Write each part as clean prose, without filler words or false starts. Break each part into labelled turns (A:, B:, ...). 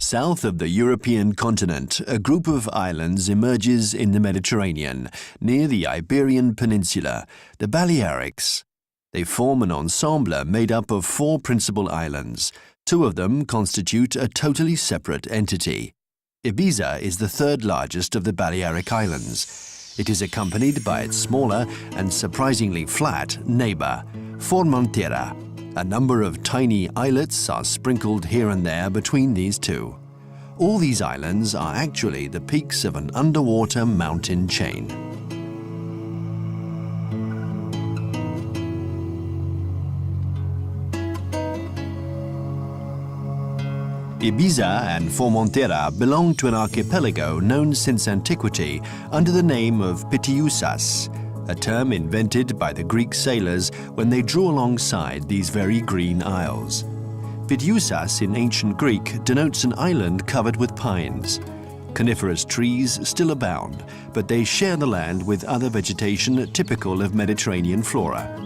A: South of the European continent, a group of islands emerges in the Mediterranean, near the Iberian Peninsula, the Balearics. They form an ensemble made up of 4 principal islands. 2 of them constitute a totally separate entity. Ibiza is the 3rd largest of the Balearic Islands. It is accompanied by its smaller and surprisingly flat neighbor, Formentera. A number of tiny islets are sprinkled here and there between these 2. All these islands are actually the peaks of an underwater mountain chain. Ibiza and Formentera belong to an archipelago known since antiquity under the name of Pitiusas, a term invented by the Greek sailors when they drew alongside these very green isles. Pitiusas in ancient Greek denotes an island covered with pines. Coniferous trees still abound, but they share the land with other vegetation typical of Mediterranean flora.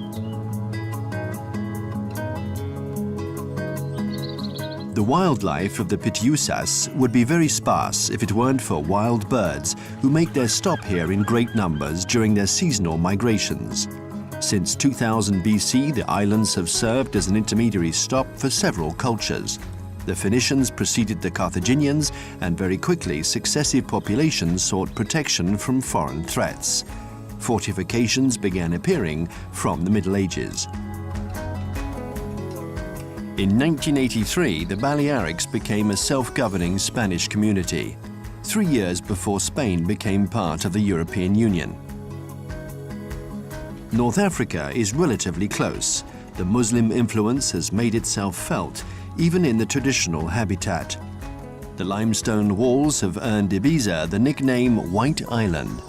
A: The wildlife of the Pitiusas would be very sparse if it weren't for wild birds who make their stop here in great numbers during their seasonal migrations. Since 2000 BC, the islands have served as an intermediary stop for several cultures. The Phoenicians preceded the Carthaginians, and very quickly successive populations sought protection from foreign threats. Fortifications began appearing from the Middle Ages. In 1983, the Balearics became a self-governing Spanish community, 3 years before Spain became part of the European Union. North Africa is relatively close. The Muslim influence has made itself felt, even in the traditional habitat. The limestone walls have earned Ibiza the nickname White Island.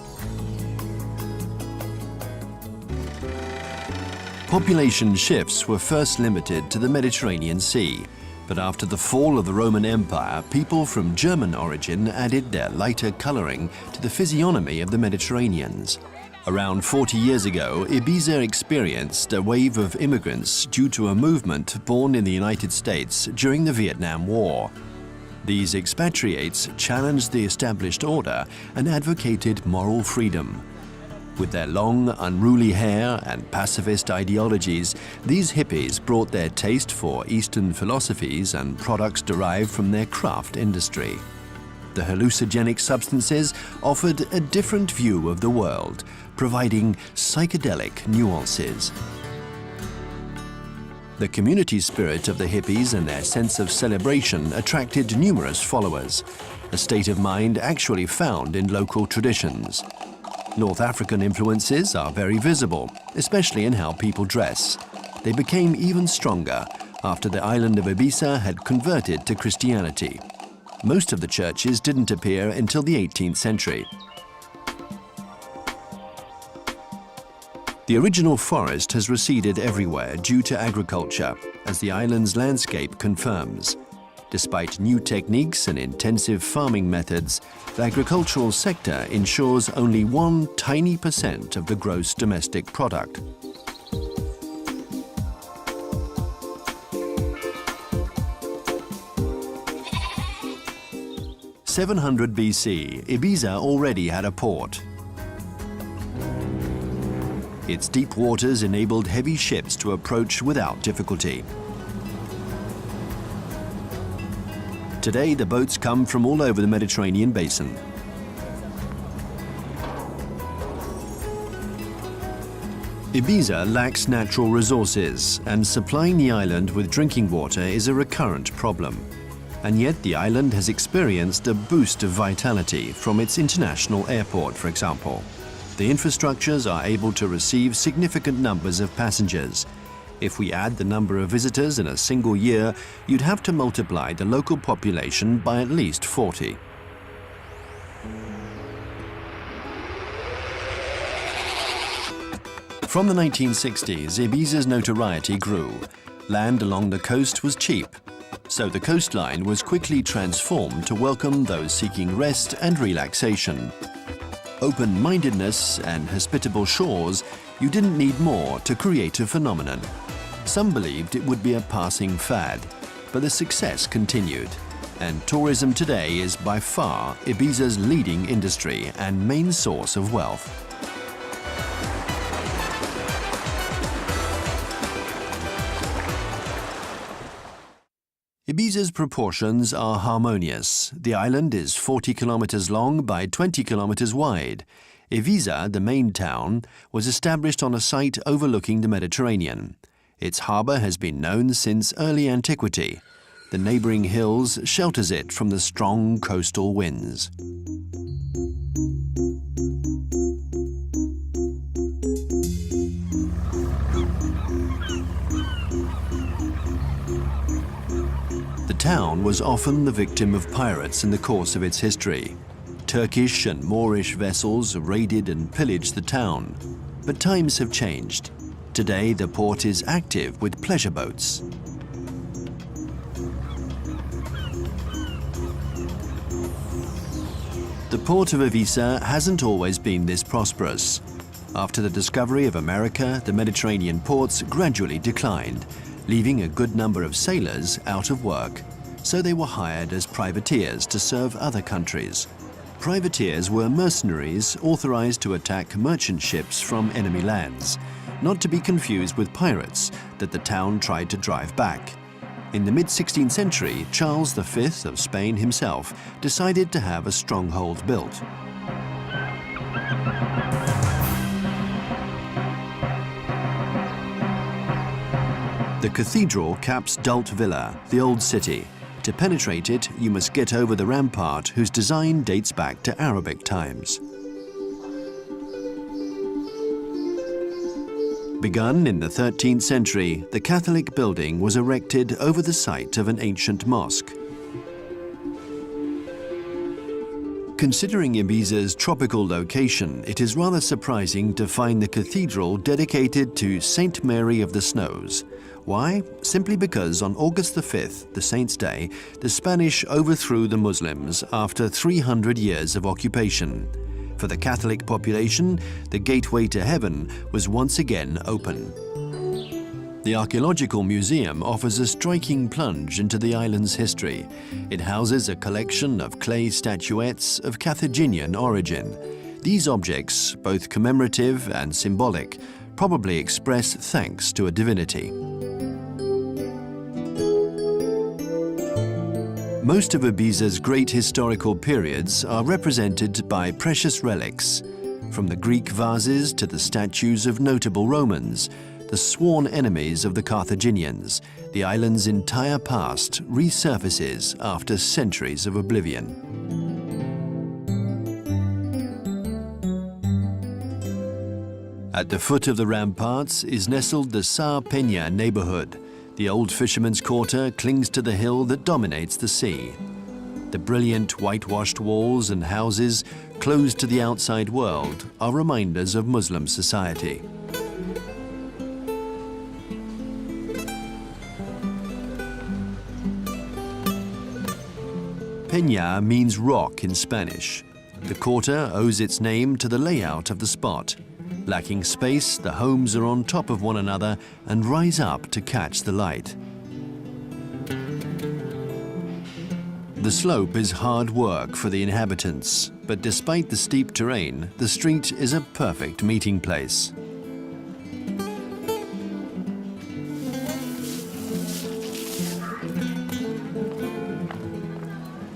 A: Population shifts were first limited to the Mediterranean Sea, but after the fall of the Roman Empire, people from German origin added their lighter coloring to the physiognomy of the Mediterraneans. Around 40 years ago, Ibiza experienced a wave of immigrants due to a movement born in the United States during the Vietnam War. These expatriates challenged the established order and advocated moral freedom. With their long, unruly hair and pacifist ideologies, these hippies brought their taste for Eastern philosophies and products derived from their craft industry. The hallucinogenic substances offered a different view of the world, providing psychedelic nuances. The community spirit of the hippies and their sense of celebration attracted numerous followers, a state of mind actually found in local traditions. North African influences are very visible, especially in how people dress. They became even stronger after the island of Ibiza had converted to Christianity. Most of the churches didn't appear until the 18th century. The original forest has receded everywhere due to agriculture, as the island's landscape confirms. Despite new techniques and intensive farming methods, the agricultural sector ensures only 1 tiny % of the gross domestic product. In 700 BC, Ibiza already had a port. Its deep waters enabled heavy ships to approach without difficulty. Today, the boats come from all over the Mediterranean basin. Ibiza lacks natural resources, and supplying the island with drinking water is a recurrent problem. And yet the island has experienced a boost of vitality from its international airport, for example. The infrastructures are able to receive significant numbers of passengers. If we add the number of visitors in a single year, you'd have to multiply the local population by at least 40. From the 1960s, Ibiza's notoriety grew. Land along the coast was cheap, so the coastline was quickly transformed to welcome those seeking rest and relaxation. Open-mindedness and hospitable shores, you didn't need more to create a phenomenon. Some believed it would be a passing fad, but the success continued, and tourism today is by far Ibiza's leading industry and main source of wealth. Ibiza's proportions are harmonious. The island is 40 kilometers long by 20 kilometers wide. Ibiza, the main town, was established on a site overlooking the Mediterranean. Its harbour has been known since early antiquity. The neighbouring hills shelters it from the strong coastal winds. The town was often the victim of pirates in the course of its history. Turkish and Moorish vessels raided and pillaged the town. But times have changed. Today the port is active with pleasure boats. The port of Ibiza hasn't always been this prosperous. After the discovery of America, the Mediterranean ports gradually declined, leaving a good number of sailors out of work. So they were hired as privateers to serve other countries. Privateers were mercenaries authorized to attack merchant ships from enemy lands, not to be confused with pirates that the town tried to drive back. In the mid-16th century, Charles V of Spain himself decided to have a stronghold built. The cathedral caps Dult Villa, the old city. To penetrate it, you must get over the rampart whose design dates back to Arabic times. Begun in the 13th century, the Catholic building was erected over the site of an ancient mosque. Considering Ibiza's tropical location, it is rather surprising to find the cathedral dedicated to Saint Mary of the Snows. Why? Simply because on August the 5th, the Saint's Day, the Spanish overthrew the Muslims after 300 years of occupation. For the Catholic population, the gateway to heaven was once again open. The Archaeological Museum offers a striking plunge into the island's history. It houses a collection of clay statuettes of Carthaginian origin. These objects, both commemorative and symbolic, probably express thanks to a divinity. Most of Ibiza's great historical periods are represented by precious relics, from the Greek vases to the statues of notable Romans, the sworn enemies of the Carthaginians. The island's entire past resurfaces after centuries of oblivion. At the foot of the ramparts is nestled the Sa Peña neighborhood. The old fisherman's quarter clings to the hill that dominates the sea. The brilliant whitewashed walls and houses, closed to the outside world, are reminders of Muslim society. Peña means rock in Spanish. The quarter owes its name to the layout of the spot. Lacking space, the homes are on top of one another and rise up to catch the light. The slope is hard work for the inhabitants, but despite the steep terrain, the street is a perfect meeting place.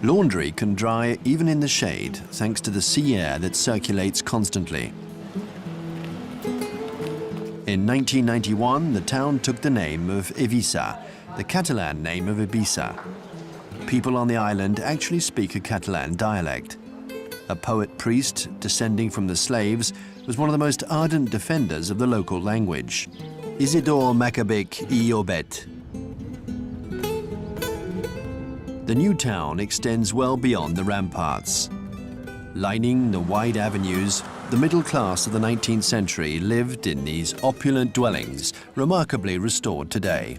A: Laundry can dry even in the shade, thanks to the sea air that circulates constantly. In 1991, the town took the name of Ibiza, the Catalan name of Ibiza. People on the island actually speak a Catalan dialect. A poet-priest, descending from the slaves, was one of the most ardent defenders of the local language. Isidore Maccabic I Obet. The new town extends well beyond the ramparts. Lining the wide avenues, the middle class of the 19th century lived in these opulent dwellings, remarkably restored today.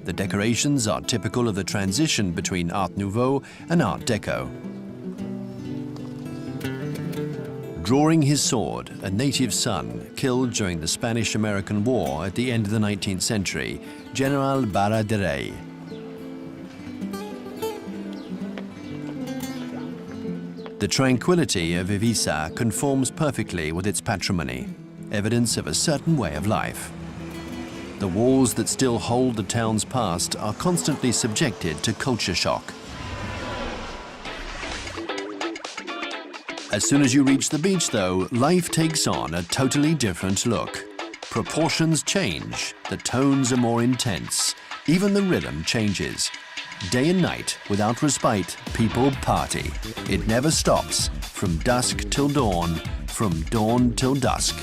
A: The decorations are typical of the transition between Art Nouveau and Art Deco. Drawing his sword, a native son killed during the Spanish-American War at the end of the 19th century, General Barra de Rey. The tranquility of Ibiza conforms perfectly with its patrimony, evidence of a certain way of life. The walls that still hold the town's past are constantly subjected to culture shock. As soon as you reach the beach, though, life takes on a totally different look. Proportions change, the tones are more intense, even the rhythm changes. Day and night, without respite, people party. It never stops, from dusk till dawn, from dawn till dusk.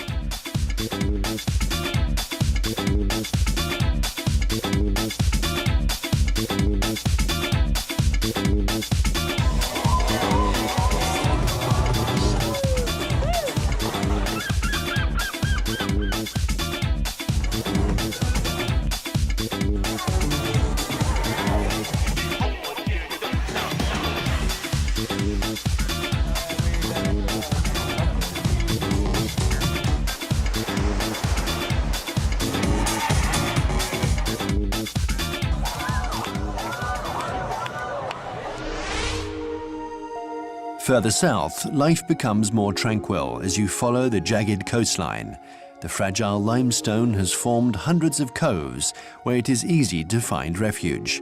A: Further south, life becomes more tranquil as you follow the jagged coastline. The fragile limestone has formed hundreds of coves where it is easy to find refuge.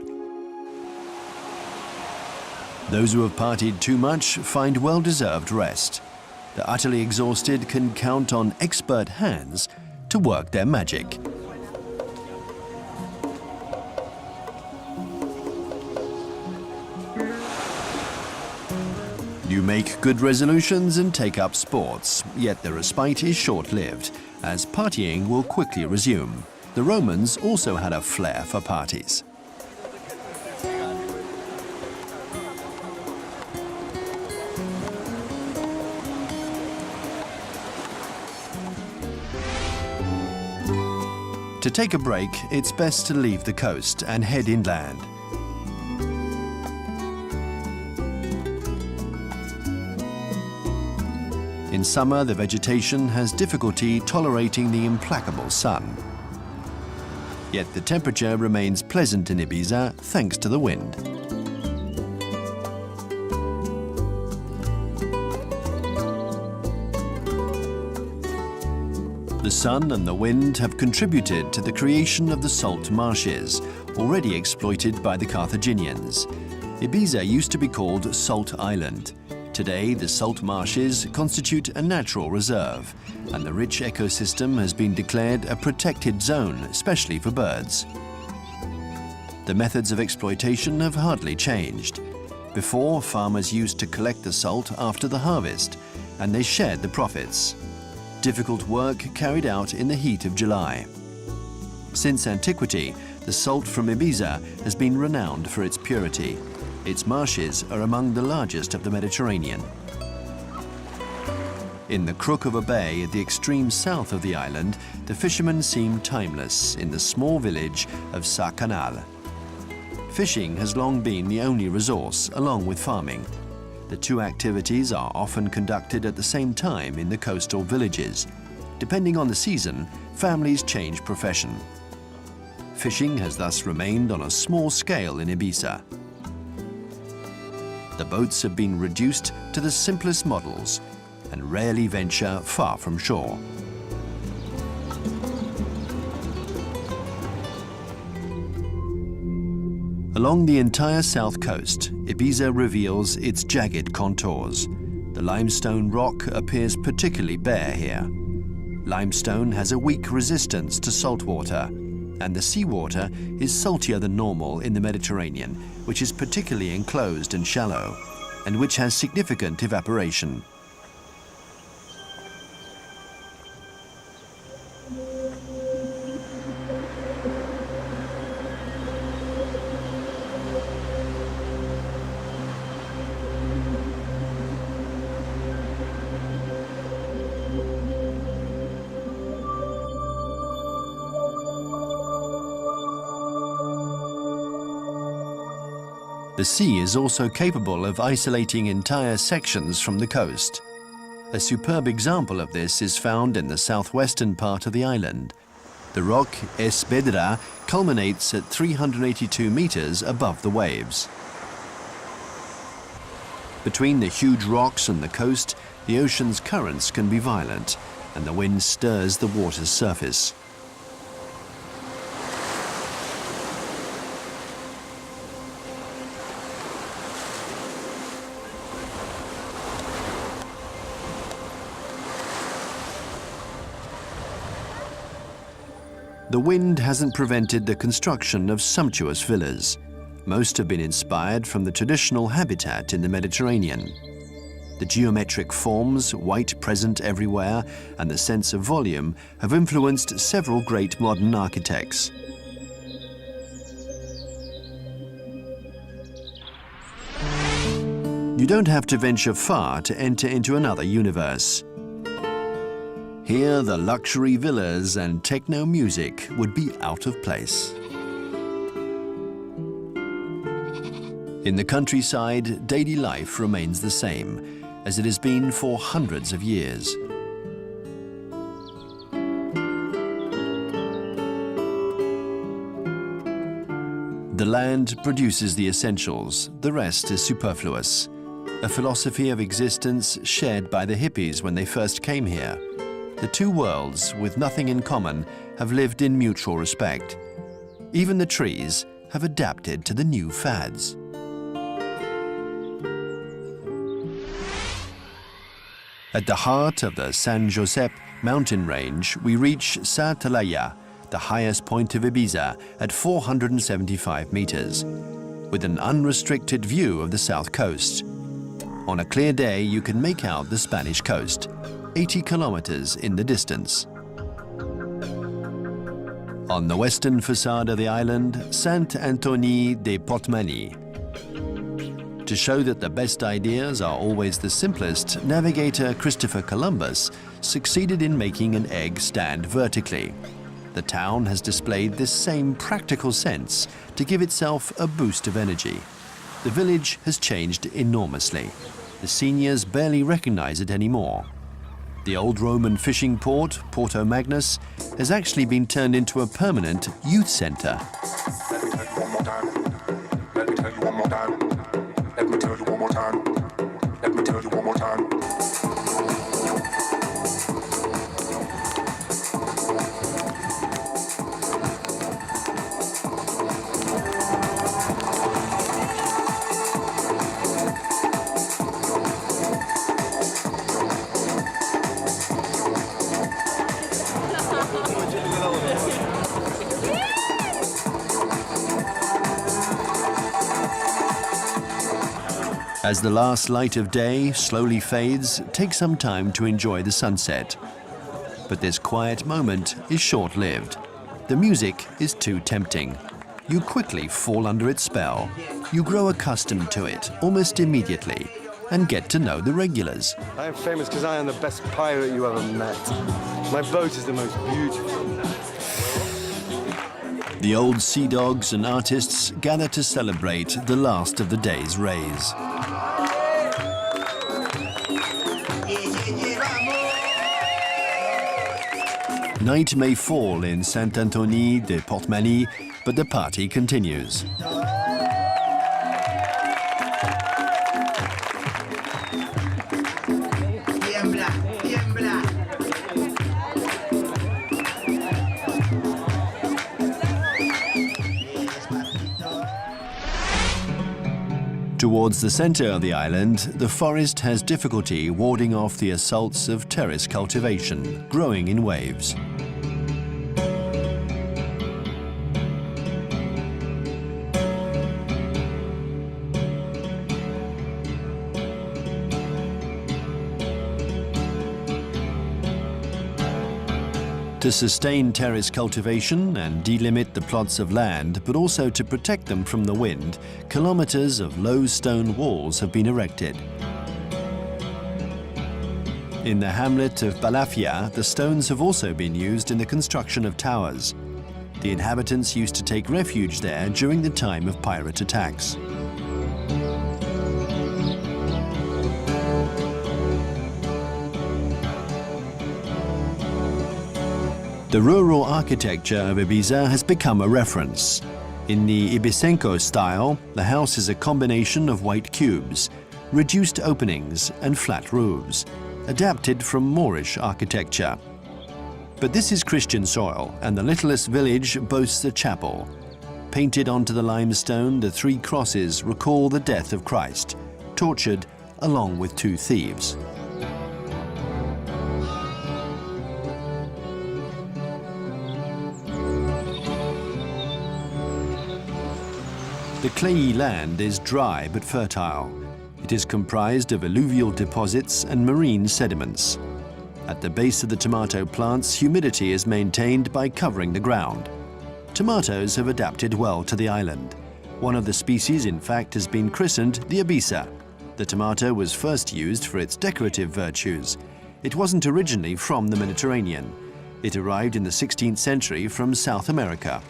A: Those who have partied too much find well-deserved rest. The utterly exhausted can count on expert hands to work their magic. You make good resolutions and take up sports, yet the respite is short-lived, as partying will quickly resume. The Romans also had a flair for parties. To take a break, it's best to leave the coast and head inland. In summer, the vegetation has difficulty tolerating the implacable sun. Yet the temperature remains pleasant in Ibiza thanks to the wind. The sun and the wind have contributed to the creation of the salt marshes, already exploited by the Carthaginians. Ibiza used to be called Salt Island. Today, the salt marshes constitute a natural reserve, and the rich ecosystem has been declared a protected zone, especially for birds. The methods of exploitation have hardly changed. Before, farmers used to collect the salt after the harvest, and they shared the profits. Difficult work carried out in the heat of July. Since antiquity, the salt from Ibiza has been renowned for its purity. Its marshes are among the largest of the Mediterranean. In the crook of a bay at the extreme south of the island, the fishermen seem timeless in the small village of Sant. Fishing has long been the only resource, along with farming. The two activities are often conducted at the same time in the coastal villages. Depending on the season, families change profession. Fishing has thus remained on a small scale in Ibiza. The boats have been reduced to the simplest models and rarely venture far from shore. Along the entire south coast, Ibiza reveals its jagged contours. The limestone rock appears particularly bare here. Limestone has a weak resistance to salt water, and the seawater is saltier than normal in the Mediterranean, which is particularly enclosed and shallow, and which has significant evaporation. The sea is also capable of isolating entire sections from the coast. A superb example of this is found in the southwestern part of the island. The rock Es Bedra culminates at 382 meters above the waves. Between the huge rocks and the coast, the ocean's currents can be violent, and the wind stirs the water's surface. The wind hasn't prevented the construction of sumptuous villas. Most have been inspired from the traditional habitat in the Mediterranean. The geometric forms, white present everywhere, and the sense of volume have influenced several great modern architects. You don't have to venture far to enter into another universe. Here, the luxury villas and techno music would be out of place. In the countryside, daily life remains the same, as it has been for hundreds of years. The land produces the essentials, the rest is superfluous. A philosophy of existence shared by the hippies when they first came here. The two worlds, with nothing in common, have lived in mutual respect. Even the trees have adapted to the new fads. At the heart of the San Josep mountain range, we reach Sant Antoni, the highest point of Ibiza, at 475 meters, with an unrestricted view of the south coast. On a clear day, you can make out the Spanish coast, 80 kilometers in the distance. On the western facade of the island, Sant Antoni de Ibiza. To show that the best ideas are always the simplest, navigator Christopher Columbus succeeded in making an egg stand vertically. The town has displayed this same practical sense to give itself a boost of energy. The village has changed enormously. The seniors barely recognize it anymore. The old Roman fishing port, Porto Magnus, has actually been turned into a permanent youth center.
B: Let me tell you one more time. Let me tell you one more time. Let me tell you one more time. Let me tell you one more time.
A: As the last light of day slowly fades, take some time to enjoy the sunset. But this quiet moment is short-lived. The music is too tempting. You quickly fall under its spell. You grow accustomed to it almost immediately and get to know the regulars.
C: I am famous because I am the best pirate you ever met. My boat is the most beautiful.
A: The old sea dogs and artists gather to celebrate the last of the day's rays. Night may fall in Sant Antoni de Ibiza, but the party continues. Towards the center of the island, the forest has difficulty warding off the assaults of terrace cultivation, growing in waves. To sustain terrace cultivation and delimit the plots of land, but also to protect them from the wind, kilometers of low stone walls have been erected. In the hamlet of Balafia, the stones have also been used in the construction of towers. The inhabitants used to take refuge there during the time of pirate attacks. The rural architecture of Ibiza has become a reference. In the Ibicenco style, the house is a combination of white cubes. reduced openings and flat roofs, adapted from Moorish architecture. But this is Christian soil, and the littlest village boasts a chapel. Painted onto the limestone, the 3 crosses recall the death of Christ, tortured along with 2 thieves. The clayey land is dry but fertile. It is comprised of alluvial deposits and marine sediments. At the base of the tomato plants, humidity is maintained by covering the ground. Tomatoes have adapted well to the island. One of the species, in fact, has been christened the Ibiza. The tomato was first used for its decorative virtues. It wasn't originally from the Mediterranean. It arrived in the 16th century from South America.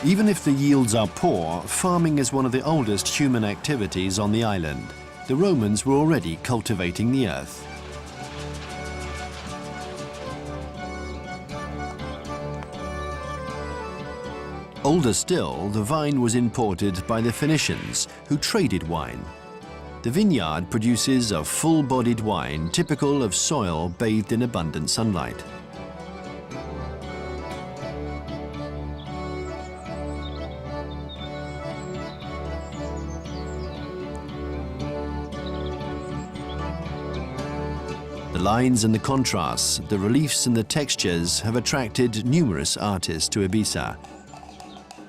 A: Even if the yields are poor, farming is one of the oldest human activities on the island. The Romans were already cultivating the earth. Older still, the vine was imported by the Phoenicians, who traded wine. The vineyard produces a full-bodied wine typical of soil bathed in abundant sunlight. The lines and the contrasts, the reliefs and the textures have attracted numerous artists to Ibiza.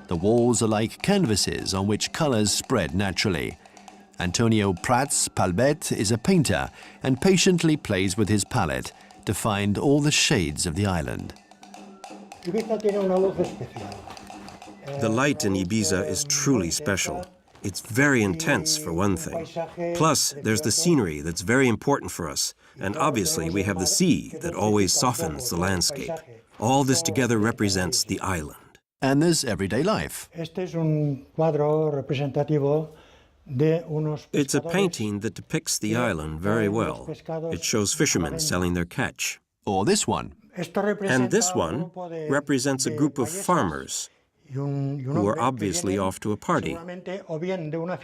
A: The walls are like canvases on which colors spread naturally. Antonio Prats Palbet is a painter and patiently plays with his palette to find all the shades of the island.
D: The light in Ibiza is truly special. It's very intense, for one thing. Plus, there's the scenery that's very important for us. And obviously, we have the sea that always softens the landscape. All this together represents the island.
A: And there's everyday life.
D: It's a painting that depicts the island very well. It shows fishermen selling their catch.
A: Or this one.
D: And this one represents a group of farmers who are obviously off to a party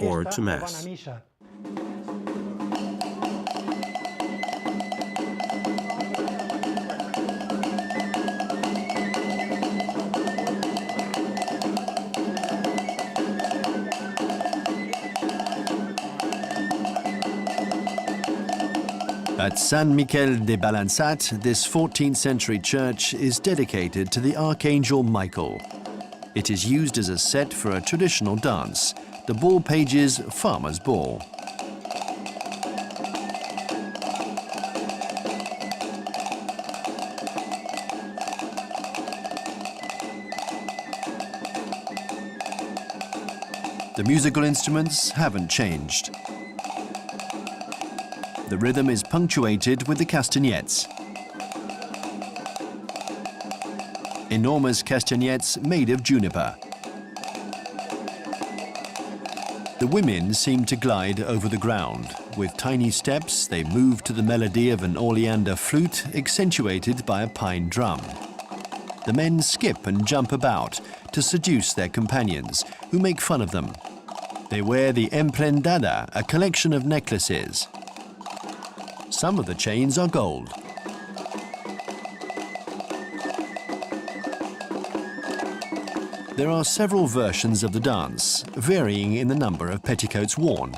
D: or to Mass.
A: At Sant Miquel de Balançat, this 14th century church is dedicated to the Archangel Michael. It is used as a set for a traditional dance, the Ball Pages Farmer's Ball. The musical instruments haven't changed. The rhythm is punctuated with the castagnettes. Enormous castagnettes made of juniper. The women seem to glide over the ground. With tiny steps, they move to the melody of an oleander flute accentuated by a pine drum. The men skip and jump about to seduce their companions, who make fun of them. They wear the emprendada, a collection of necklaces. Some of the chains are gold. There are several versions of the dance, varying in the number of petticoats worn.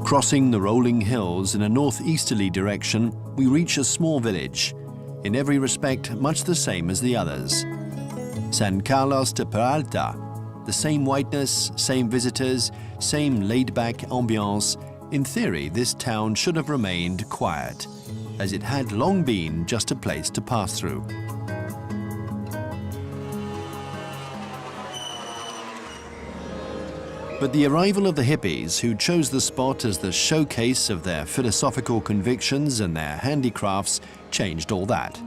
A: Crossing the rolling hills in a northeasterly direction, we reach a small village, in every respect much the same as the others. San Carlos de Peralta, the same whiteness, same visitors, same laid-back ambiance. In theory, this town should have remained quiet, as it had long been just a place to pass through. But the arrival of the hippies, who chose the spot as the showcase of their philosophical convictions and their handicrafts, changed all that.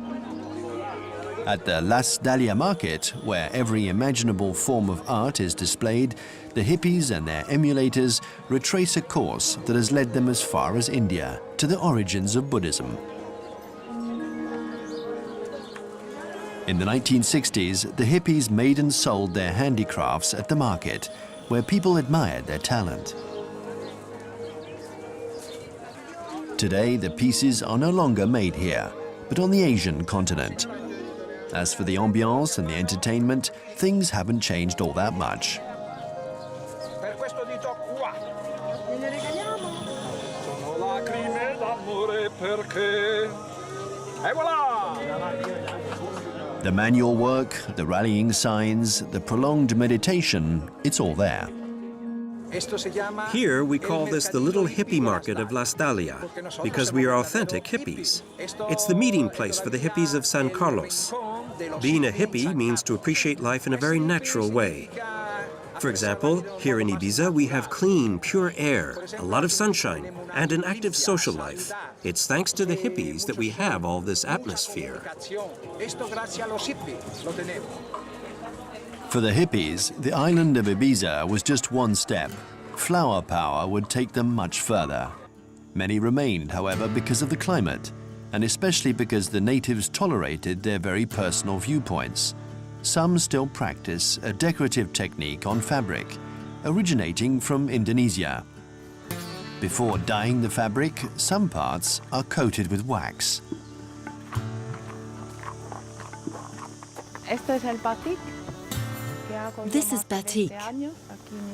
A: At the Las Dahlia market, where every imaginable form of art is displayed, the hippies and their emulators retrace a course that has led them as far as India, to the origins of Buddhism. In the 1960s, the hippies made and sold their handicrafts at the market, where people admired their talent. Today, the pieces are no longer made here, but on the Asian continent. As for the ambiance and the entertainment, things haven't changed all that much.
E: Per questo dito qua. Gliene regaliamo? Sono lacrime d'amore perché. E voilà!
A: The manual work, the rallying signs, the prolonged meditation, it's all there.
D: Here we call this the little hippie market of Las Dahlia, because we are authentic hippies. It's the meeting place for the hippies of San Carlos. Being a hippie means to appreciate life in a very natural way. For example, here in Ibiza we have clean, pure air, a lot of sunshine, and an active social life. It's thanks to the hippies that we have all this atmosphere.
A: For the hippies, the island of Ibiza was just one step. Flower power would take them much further. Many remained, however, because of the climate, and especially because the natives tolerated their very personal viewpoints. Some still practice a decorative technique on fabric, originating from Indonesia. Before dyeing the fabric, some parts are coated with wax.
F: This is batik.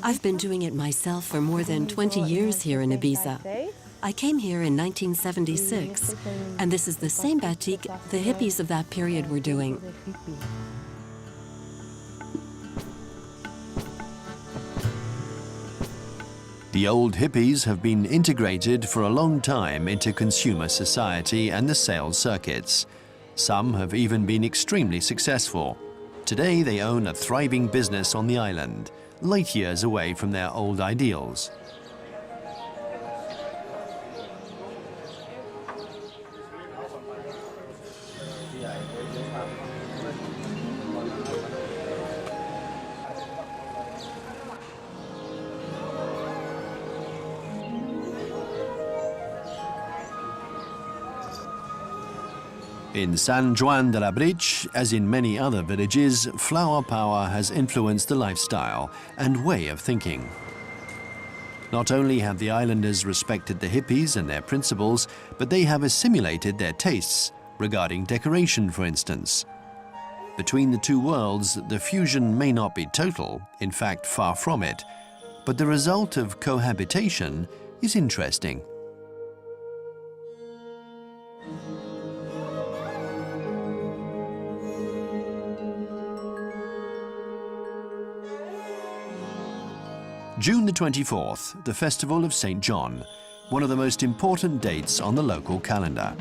F: I've been doing it myself for more than 20 years here in Ibiza. I came here in 1976, and this is the same batik the hippies of that period were doing.
A: The old hippies have been integrated for a long time into consumer society and the sales circuits. Some have even been extremely successful. Today they own a thriving business on the island, light years away from their old ideals. In San Juan de la Bridge, as in many other villages, flower power has influenced the lifestyle and way of thinking. Not only have the islanders respected the hippies and their principles, but they have assimilated their tastes, regarding decoration, for instance. Between the two worlds, the fusion may not be total, in fact far from it, but the result of cohabitation is interesting. June the 24th, the Festival of St. John, one of the most important dates on the local calendar.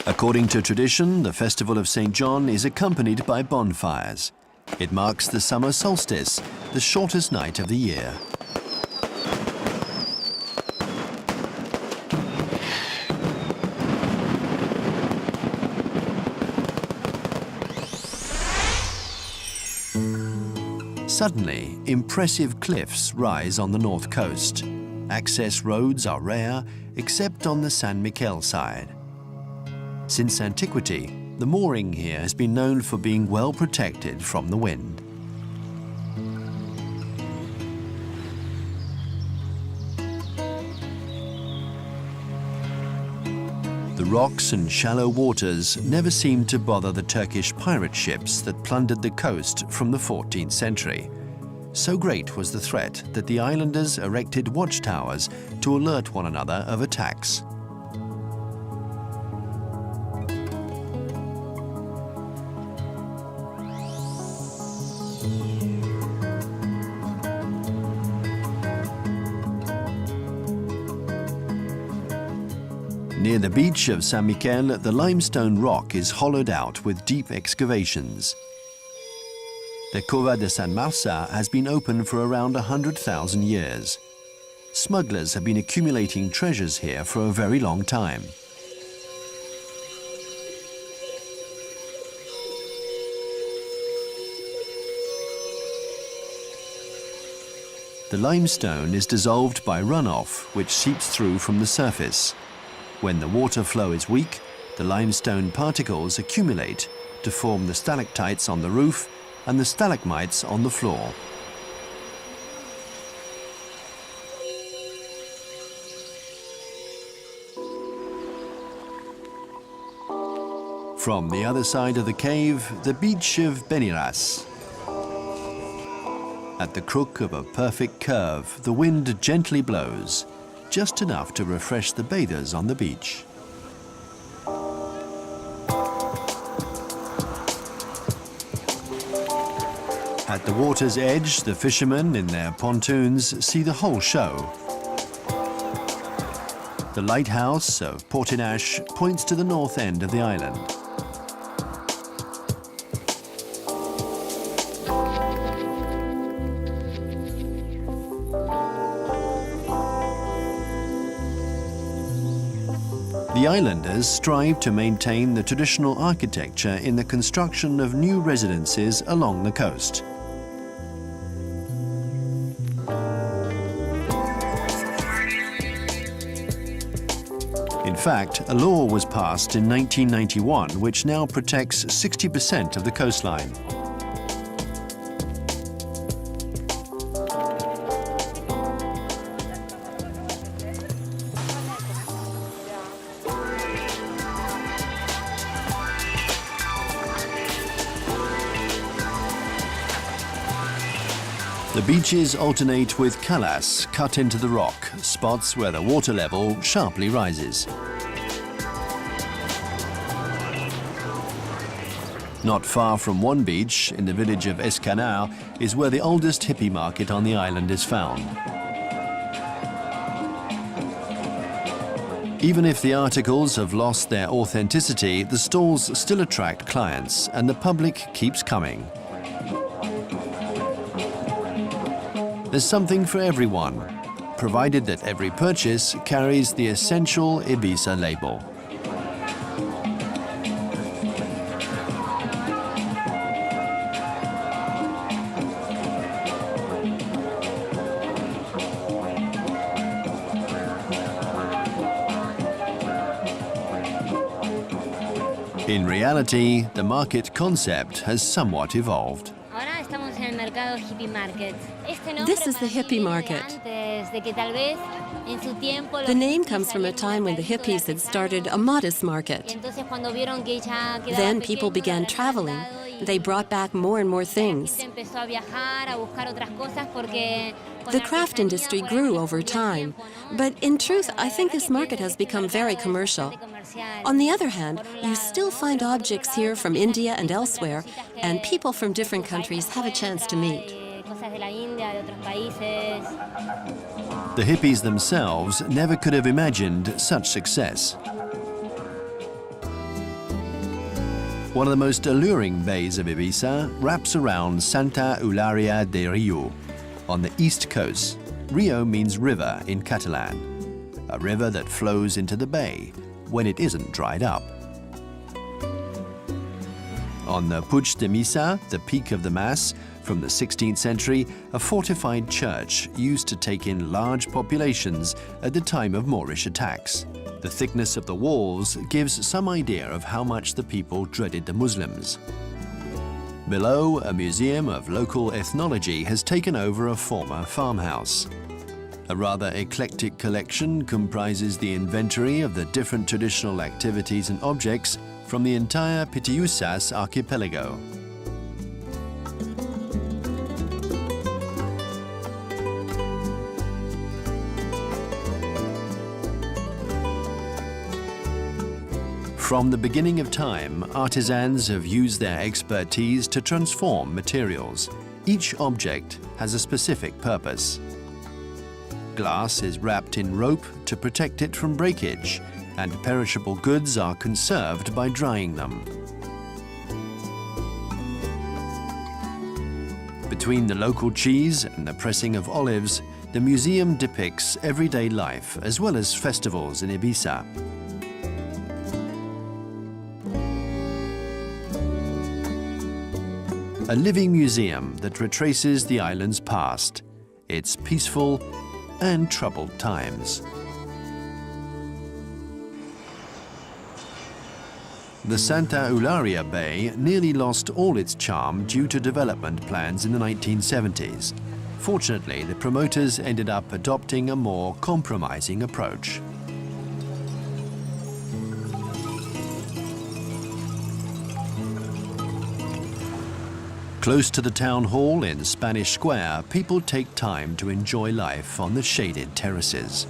A: According to tradition, the Festival of St. John is accompanied by bonfires. It marks the summer solstice, the shortest night of the year. Suddenly, impressive cliffs rise on the north coast. Access roads are rare, except on the San Miquel side. Since antiquity, the mooring here has been known for being well protected from the wind. The rocks and shallow waters never seemed to bother the Turkish pirate ships that plundered the coast from the 14th century. So great was the threat that the islanders erected watchtowers to alert one another of attacks. Near the beach of San Miquel, the limestone rock is hollowed out with deep excavations. The Cova de San Marçà has been open for around 100,000 years. Smugglers have been accumulating treasures here for a very long time. The limestone is dissolved by runoff, which seeps through from the surface. When the water flow is weak, the limestone particles accumulate to form the stalactites on the roof and the stalagmites on the floor. From the other side of the cave, the beach of Beniras. At the crook of a perfect curve, the wind gently blows, just enough to refresh the bathers on the beach. At the water's edge, the fishermen in their pontoons see the whole show. The lighthouse of Portinache points to the north end of the island. The islanders strive to maintain the traditional architecture in the construction of new residences along the coast. In fact, a law was passed in 1991 which now protects 60% of the coastline. The beaches alternate with calas cut into the rock, spots where the water level sharply rises. Not far from one beach, in the village of Escanar, is where the oldest hippie market on the island is found. Even if the articles have lost their authenticity, the stalls still attract clients and the public keeps coming. There's something for everyone, provided that every purchase carries the essential Ibiza label. In reality, the market concept has somewhat evolved.
F: This is the hippie market. The name comes from a time when the hippies had started a modest market. Then people began traveling. They brought back more and more things. The craft industry grew over time. But in truth, I think this market has become very commercial. On the other hand, you still find objects here from India and elsewhere, and people from different countries have a chance to meet.
A: The hippies themselves never could have imagined such success. One of the most alluring bays of Ibiza wraps around Santa Eulalia de Rio. On the east coast, Rio means river in Catalan, a river that flows into the bay when it isn't dried up. On the Puig de Missa, the peak of the Mass, from the 16th century, a fortified church used to take in large populations at the time of Moorish attacks. The thickness of the walls gives some idea of how much the people dreaded the Muslims. Below, a museum of local ethnology has taken over a former farmhouse. A rather eclectic collection comprises the inventory of the different traditional activities and objects from the entire Pitiusas archipelago. From the beginning of time, artisans have used their expertise to transform materials. Each object has a specific purpose. Glass is wrapped in rope to protect it from breakage, and perishable goods are conserved by drying them. Between the local cheese and the pressing of olives, the museum depicts everyday life as well as festivals in Ibiza. A living museum that retraces the island's past, its peaceful and troubled times. The Santa Eulalia Bay nearly lost all its charm due to development plans in the 1970s. Fortunately, the promoters ended up adopting a more compromising approach. Close to the town hall in Spanish Square, people take time to enjoy life on the shaded terraces.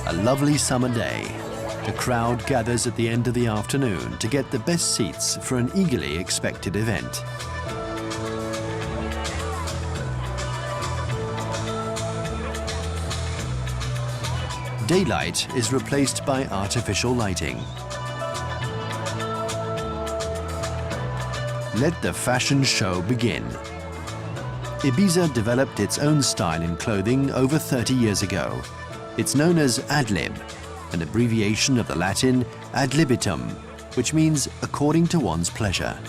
A: A lovely summer day. The crowd gathers at the end of the afternoon to get the best seats for an eagerly expected event. Daylight is replaced by artificial lighting. Let the fashion show begin. Ibiza developed its own style in clothing over 30 years ago. It's known as ad lib, an abbreviation of the Latin ad libitum, which means according to one's pleasure.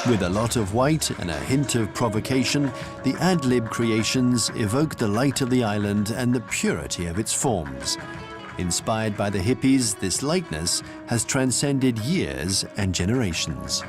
A: With a lot of white and a hint of provocation, the ad-lib creations evoke the light of the island and the purity of its forms. Inspired by the hippies, this lightness has transcended years and generations.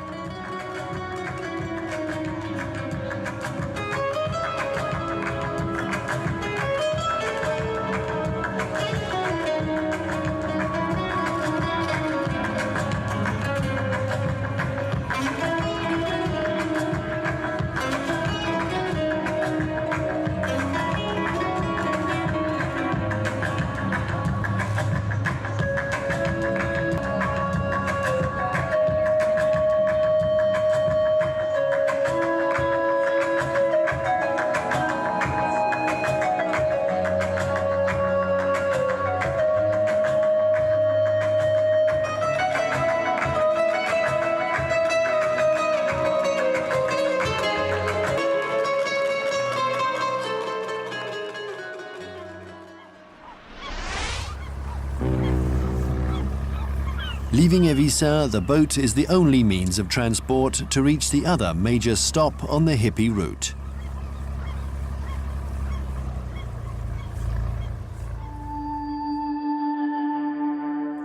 A: Leaving Ibiza, the boat is the only means of transport to reach the other major stop on the hippie route.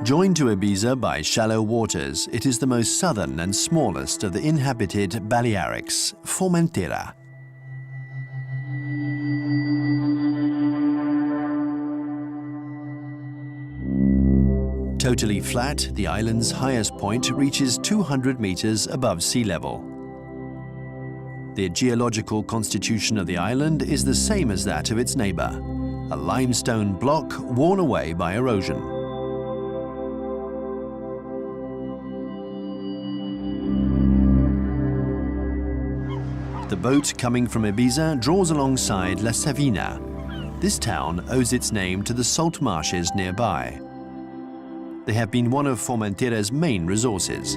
A: Joined to Ibiza by shallow waters, it is the most southern and smallest of the inhabited Balearics, Formentera. Totally flat, the island's highest point reaches 200 meters above sea level. The geological constitution of the island is the same as that of its neighbor, a limestone block worn away by erosion. The boat coming from Ibiza draws alongside La Savina. This town owes its name to the salt marshes nearby. They have been one of Formentera's main resources.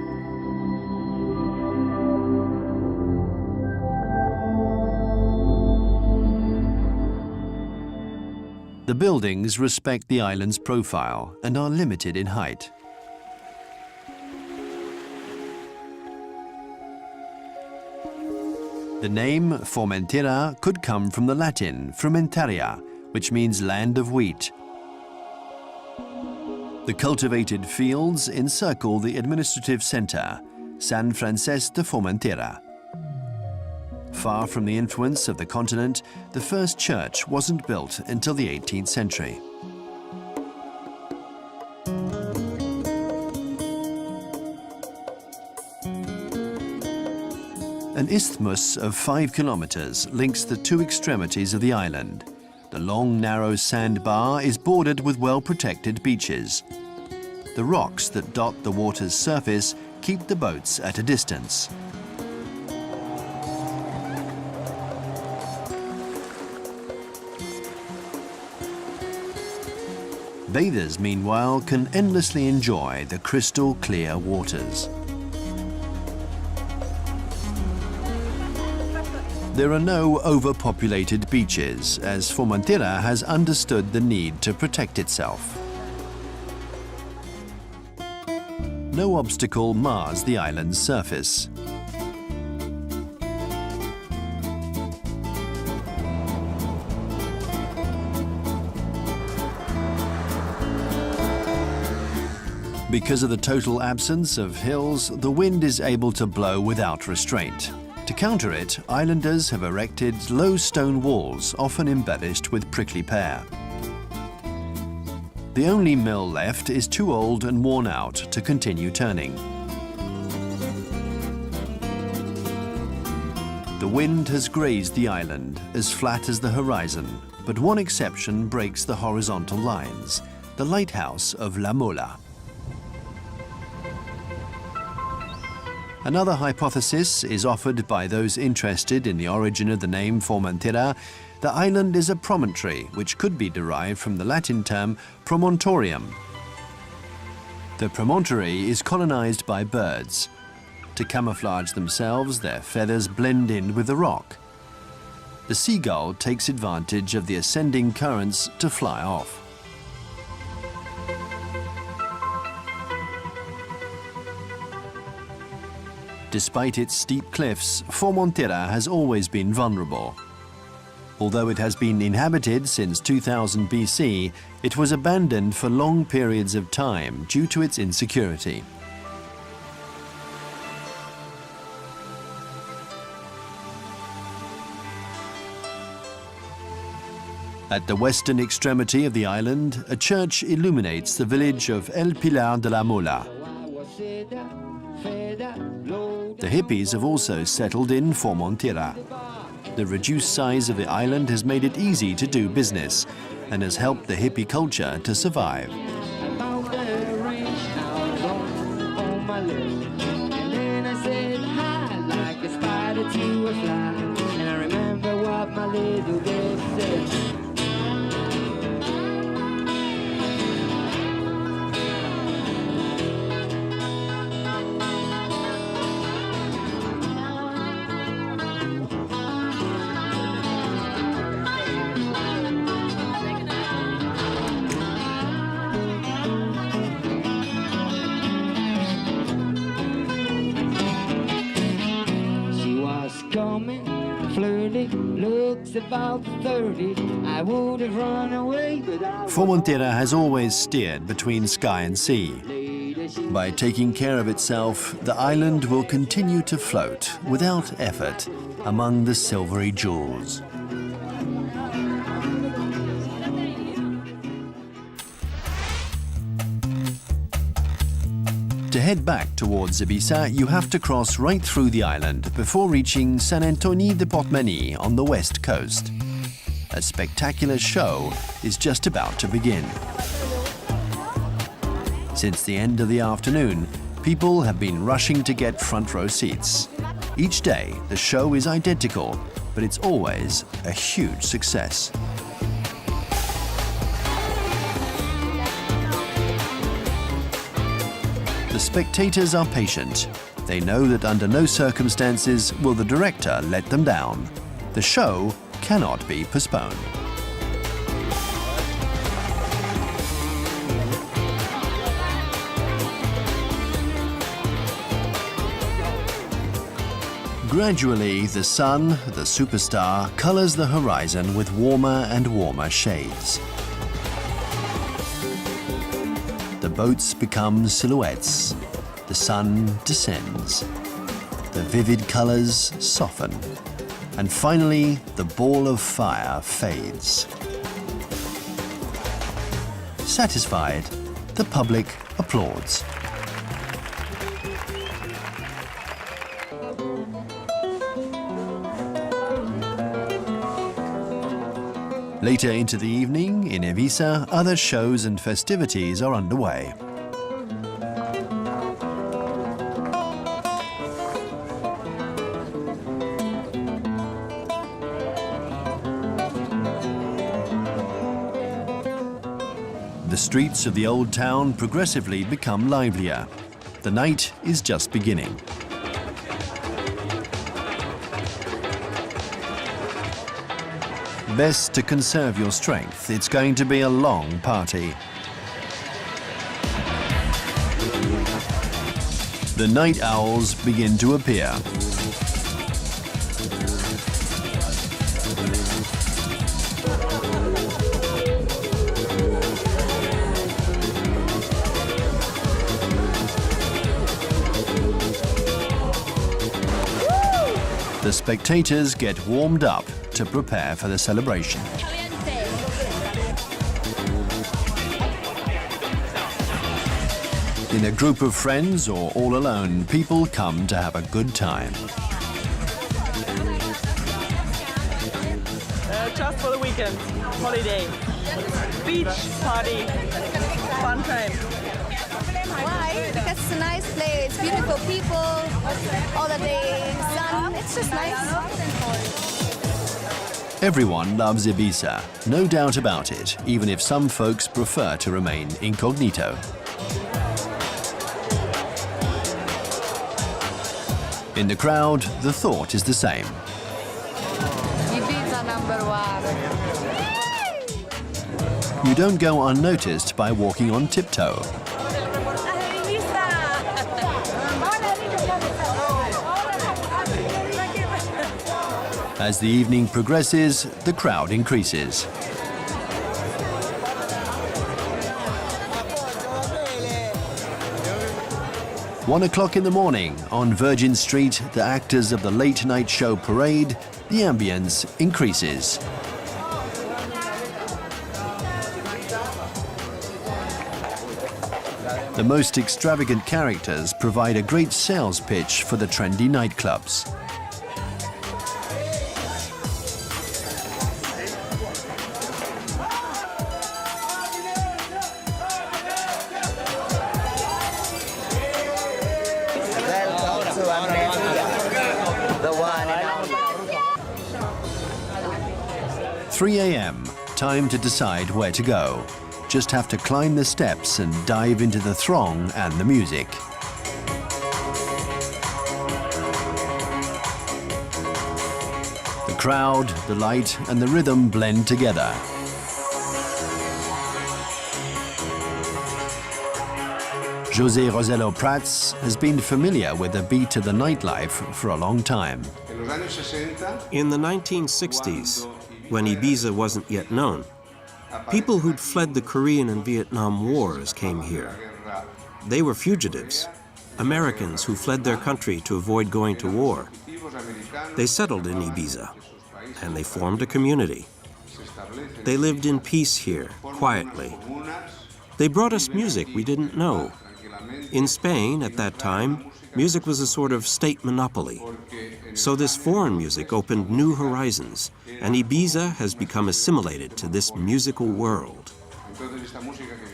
A: The buildings respect the island's profile and are limited in height. The name Formentera could come from the Latin Formentera, which means land of wheat. The cultivated fields encircle the administrative center, San Francesc de Formentera. Far from the influence of the continent, the first church wasn't built until the 18th century. An isthmus of 5 kilometers links the two extremities of the island. The long, narrow sandbar is bordered with well-protected beaches. The rocks that dot the water's surface keep the boats at a distance. Bathers, meanwhile, can endlessly enjoy the crystal clear waters. There are no overpopulated beaches, as Formentera has understood the need to protect itself. No obstacle mars the island's surface. Because of the total absence of hills, the wind is able to blow without restraint. To counter it, islanders have erected low stone walls, often embellished with prickly pear. The only mill left is too old and worn out to continue turning. The wind has grazed the island, as flat as the horizon, but one exception breaks the horizontal lines, the lighthouse of La Mola. Another hypothesis is offered by those interested in the origin of the name Formentera. The island is a promontory, which could be derived from the Latin term promontorium. The promontory is colonized by birds. To camouflage themselves, their feathers blend in with the rock. The seagull takes advantage of the ascending currents to fly off. Despite its steep cliffs, Formentera has always been vulnerable. Although it has been inhabited since 2000 BC, it was abandoned for long periods of time due to its insecurity. At the western extremity of the island, a church illuminates the village of El Pilar de la Mola. The hippies have also settled in Formentera. The reduced size of the island has made it easy to do business and has helped the hippie culture to survive.
G: About 30, I would have run away, but
A: Formentera has always steered between sky and sea. By taking care of itself, the island will continue to float without effort among the silvery jewels. To head back towards Ibiza, you have to cross right through the island before reaching Sant Antoni de Portmany on the west coast. A spectacular show is just about to begin. Since the end of the afternoon, people have been rushing to get front row seats. Each day, the show is identical, but it's always a huge success. The spectators are patient. They know that under no circumstances will the director let them down. The show cannot be postponed. Gradually, the sun, the superstar, colors the horizon with warmer and warmer shades. The boats become silhouettes. The sun descends. The vivid colors soften. And finally, the ball of fire fades. Satisfied, the public applauds. Later into the evening, in Ibiza, other shows and festivities are underway. The streets of the old town progressively become livelier. The night is just beginning. Best to conserve your strength. It's going to be a long party. The night owls begin to appear. The spectators get warmed up to prepare for the celebration. In a group of friends or all alone, people come to have a good time.
H: Just for the weekend, holiday, beach party, fun time.
I: Why? Because it's a nice place, beautiful people, all the day, sun, it's just nice.
A: Everyone loves Ibiza, no doubt about it, even if some folks prefer to remain incognito. In the crowd, the thought is the same.
I: Ibiza #1.
A: You don't go unnoticed by walking on tiptoe. As the evening progresses, the crowd increases. One o'clock in the morning, on Virgin Street, the actors of the late night show parade, the ambience increases. The most extravagant characters provide a great sales pitch for the trendy nightclubs.
G: The one and only.
A: 3 a.m., time to decide where to go. Just have to climb the steps and dive into the throng and the music. The crowd, the light, and the rhythm blend together. José Rosello Prats has been familiar with the beat of the nightlife for a long time.
D: In the 1960s, when Ibiza wasn't yet known, people who'd fled the Korean and Vietnam Wars came here. They were fugitives, Americans who fled their country to avoid going to war. They settled in Ibiza, and they formed a community. They lived in peace here, quietly. They brought us music we didn't know. In Spain, at that time, music was a sort of state monopoly. So this foreign music opened new horizons, and Ibiza has become assimilated to this musical world.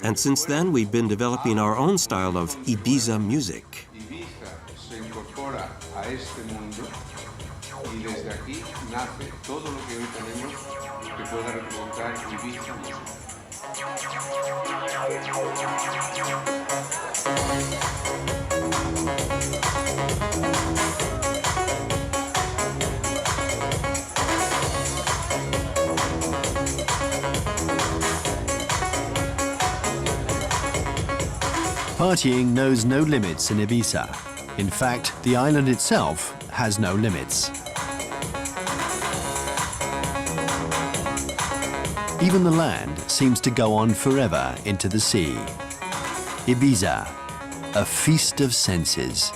D: And since then, we've been developing our own style of Ibiza music.
A: Partying knows no limits in Ibiza. In fact, the island itself has no limits. Even the land seems to go on forever into the sea. Ibiza, a feast of senses.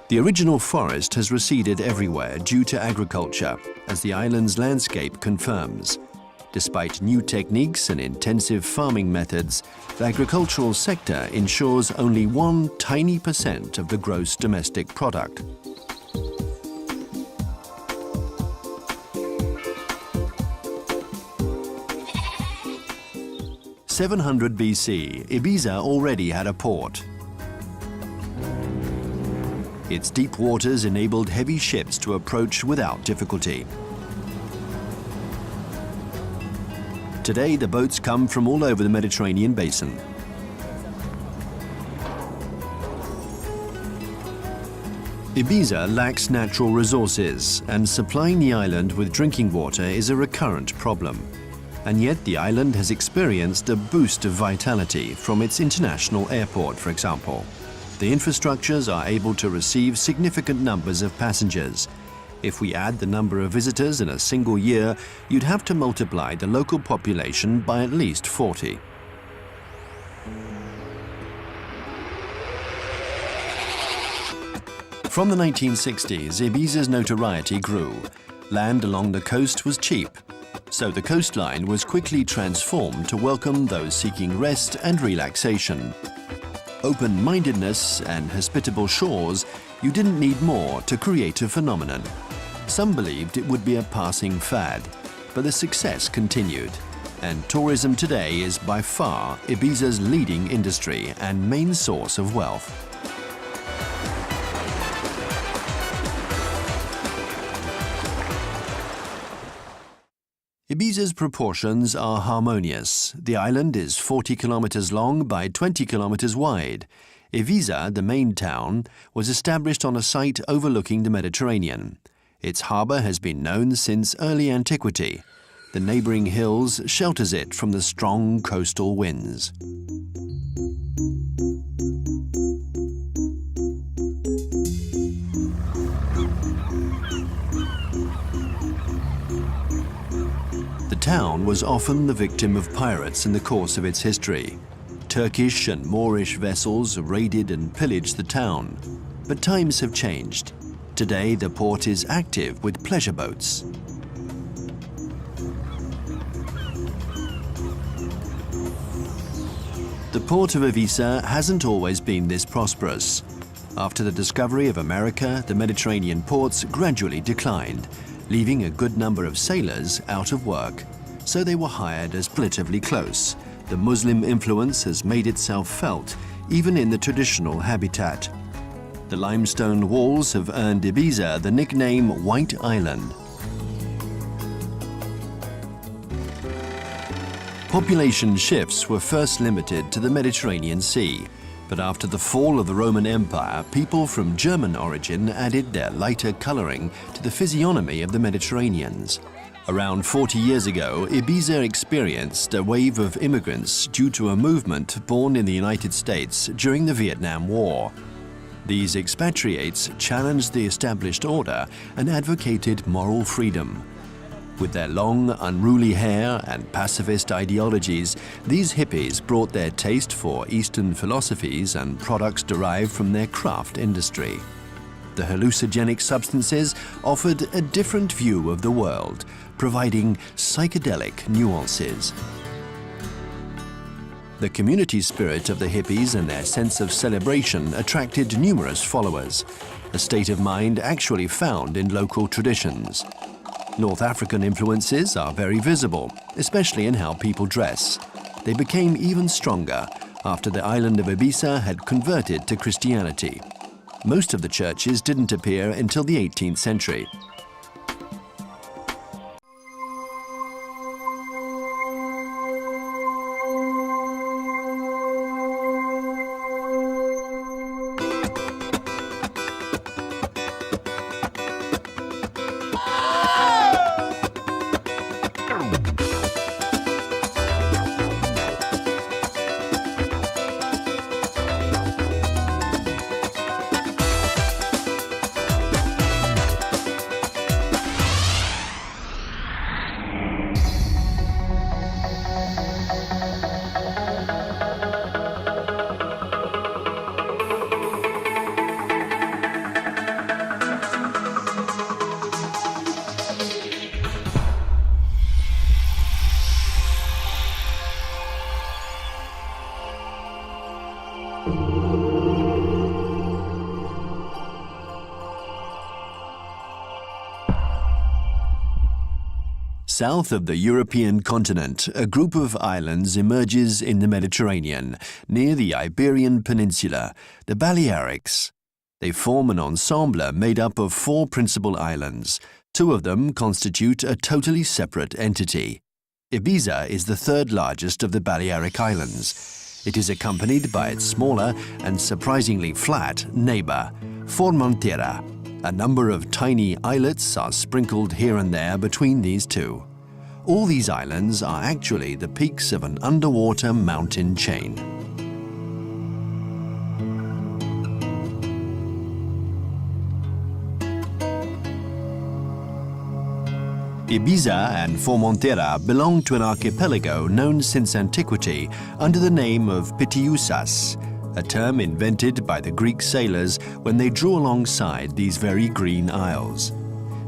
A: The original forest has receded everywhere due to agriculture, as the island's landscape confirms. Despite new techniques and intensive farming methods, the agricultural sector ensures only 1 tiny % of the gross domestic product. In 700 BC, Ibiza already had a port. Its deep waters enabled heavy ships to approach without difficulty. Today, the boats come from all over the Mediterranean basin. Ibiza lacks natural resources, and supplying the island with drinking water is a recurrent problem. And yet the island has experienced a boost of vitality from its international airport, for example. The infrastructures are able to receive significant numbers of passengers. If we add the number of visitors in a single year, you'd have to multiply the local population by at least 40. From the 1960s, Ibiza's notoriety grew. Land along the coast was cheap, so the coastline was quickly transformed to welcome those seeking rest and relaxation. Open-mindedness and hospitable shores, you didn't need more to create a phenomenon. Some believed it would be a passing fad, but the success continued. And tourism today is by far Ibiza's leading industry and main source of wealth. Ibiza's proportions are harmonious. The island is 40 kilometers long by 20 kilometers wide. Ibiza, the main town, was established on a site overlooking the Mediterranean. Its harbour has been known since early antiquity. The neighbouring hills shelters it from the strong coastal winds. The town was often the victim of pirates in the course of its history. Turkish and Moorish vessels raided and pillaged the town. But times have changed. Today, the port is active with pleasure boats. The port of Ibiza hasn't always been this prosperous. After the discovery of America, the Mediterranean ports gradually declined, leaving a good number of sailors out of work. So they were hired as relatively close. The Muslim influence has made itself felt, even in the traditional habitat. The limestone walls have earned Ibiza the nickname White Island. Population shifts were first limited to the Mediterranean Sea, but after the fall of the Roman Empire, people from German origin added their lighter coloring to the physiognomy of the Mediterraneans. Around 40 years ago, Ibiza experienced a wave of immigrants due to a movement born in the United States during the Vietnam War. These expatriates challenged the established order and advocated moral freedom. With their long, unruly hair and pacifist ideologies, these hippies brought their taste for Eastern philosophies and products derived from their craft industry. The hallucinogenic substances offered a different view of the world, providing psychedelic nuances. The community spirit of the hippies and their sense of celebration attracted numerous followers, a state of mind actually found in local traditions. North African influences are very visible, especially in how people dress. They became even stronger after the island of Ibiza had converted to Christianity. Most of the churches didn't appear until the 18th century. south of the European continent, a group of islands emerges in the Mediterranean, near the Iberian Peninsula, the Balearics. They form an ensemble made up of 4 principal islands. 2 of them constitute a totally separate entity. Ibiza is the 3rd largest of the Balearic Islands. It is accompanied by its smaller and surprisingly flat neighbor, Formentera. A number of tiny islets are sprinkled here and there between these 2. All these islands are actually the peaks of an underwater mountain chain. Ibiza and Formentera belong to an archipelago known since antiquity under the name of Pitiusas, a term invented by the Greek sailors when they drew alongside these very green isles.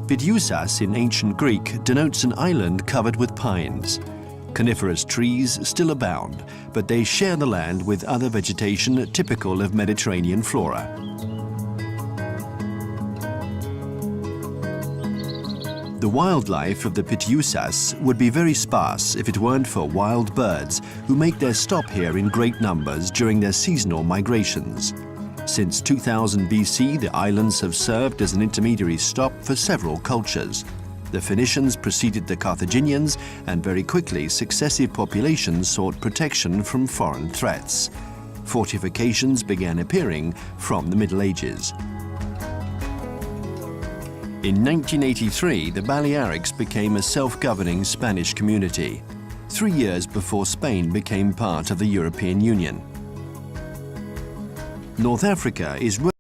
A: Pitiusas in ancient Greek denotes an island covered with pines. Coniferous trees still abound, but they share the land with other vegetation typical of Mediterranean flora. The wildlife of the Pitiusas would be very sparse if it weren't for wild birds who make their stop here in great numbers during their seasonal migrations. Since 2000 BC, the islands have served as an intermediary stop for several cultures. The Phoenicians preceded the Carthaginians, and very quickly successive populations sought protection from foreign threats. Fortifications began appearing from the Middle Ages. In 1983, the Balearics became a self-governing Spanish community, 3 years before Spain became part of the European Union. North Africa is